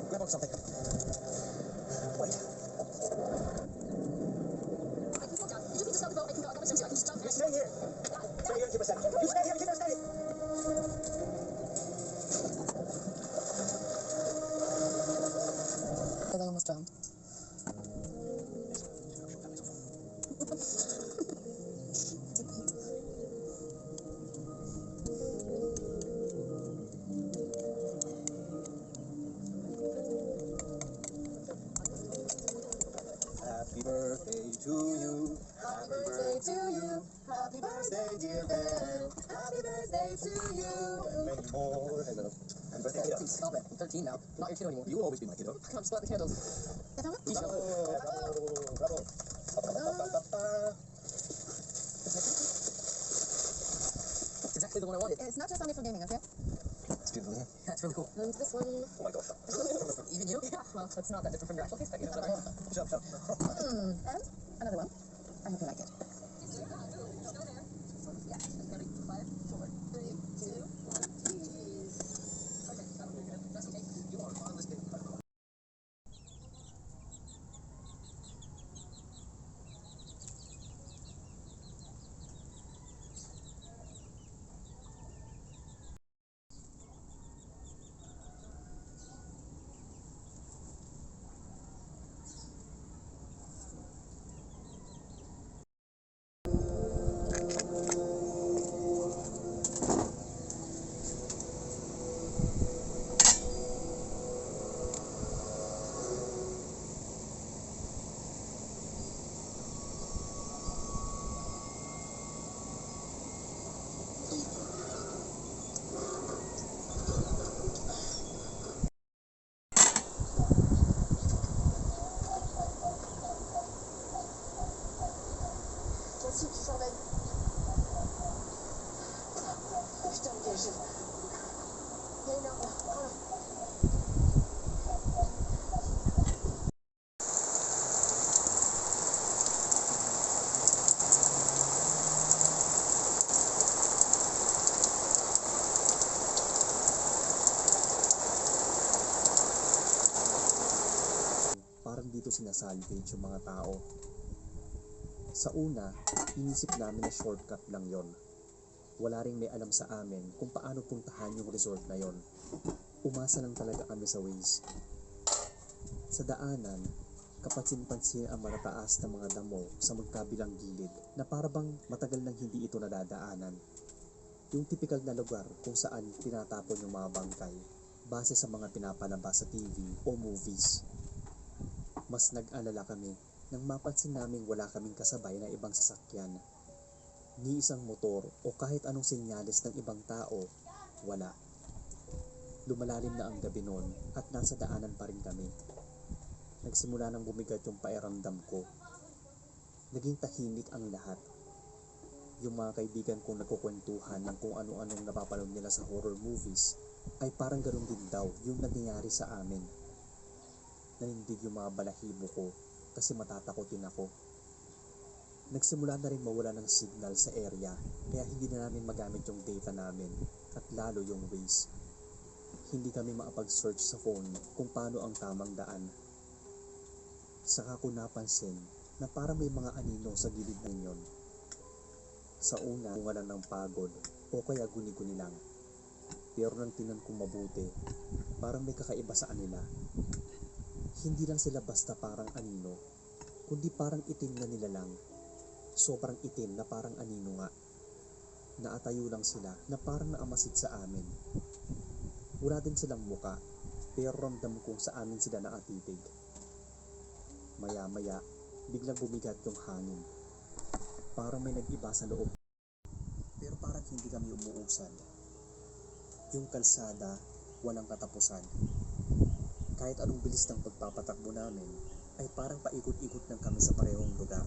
Grab on something. Wait. I can fall down. You just need to stop the boat. I can go. I got my swimsuit. I can just jump. You stay here. Stay here, keep a second. You stay here, keep a steady. I almost drowned. Happy birthday to you. Happy birthday to you. Happy birthday, dear Ben. Happy birthday to you. Many more. Happy birthday, kiddo. Please stop it. I'm 13 now. I'm not your kiddo anymore. You will always be my kiddo. Come on, just light the candles. Bravo, bravo. It's exactly the one I wanted. It's not just only for gaming, okay? It's beautiful, isn't it? Yeah, it's really cool. And this one. Oh my gosh. Even you? Yeah, well, it's not that different from your actual face, but you know, whatever. Shut up. And another one. I hope you like it. Yeah. Ready? 5, 4, 3, 2, 1. Okay, that would be good. That's okay. You are on this day. Voici qui s'en va. Putain, ok, j'ai... Il y a une arme là. Voilà. Parang dito sinasalvage yung mga tao. Sa una, inisip namin na shortcut lang yon. Wala ring may alam sa amin kung paano puntahan yung resort na yon. Umasa lang talaga kami sa Waze. Sa daanan, kapansin-pansin ang matataas na mga damo sa magkabilang gilid na parabang matagal nang hindi ito nadadaanan. Yung tipikal na lugar kung saan tinatapon yung mga bangkay base sa mga pinapalabas sa TV o movies. Mas nag-alala kami nang mapansin naming wala kaming kasabay na ibang sasakyan. Ni isang motor o kahit anong senyales ng ibang tao, wala. Lumalalim na ang gabi noon at nasa daanan pa rin kami. Nagsimula nang bumigat yung pakiramdam ko. Naging tahimik ang lahat. Yung mga kaibigan kong nagkukwentuhan ng kung ano-anong napapanood nila sa horror movies ay parang ganun din daw yung nangyayari sa amin. Nanindig yung mga balahibo ko kasi matatakotin ako. Nagsimula na rin mawala ng signal sa area kaya hindi na namin magamit yung data namin at lalo yung Waze. Hindi kami makapag-search sa phone kung paano ang tamang daan. Saka ko napansin na parang may mga anino sa gilid ng yon. Sa una, bunga lang ng pagod o kaya guni-guni lang. Pero nang tinan kong mabuti, parang may kakaiba sa kanila. Hindi lang sila basta parang anino, kundi parang itim na nilalang. Sobrang itim na parang anino nga. Naatayo lang sila na parang naamasid sa amin. Wala din silang muka, pero ramdam kong sa amin sila nakatitig. Maya-maya, biglang bumigat yung hangin. Parang may nag-iba sa loob. Pero parang hindi kami umuusad. Yung kalsada, walang katapusan. Kahit anong bilis ng pagpapatakbo namin, ay parang paikot-ikot lang kami sa parehong lugar.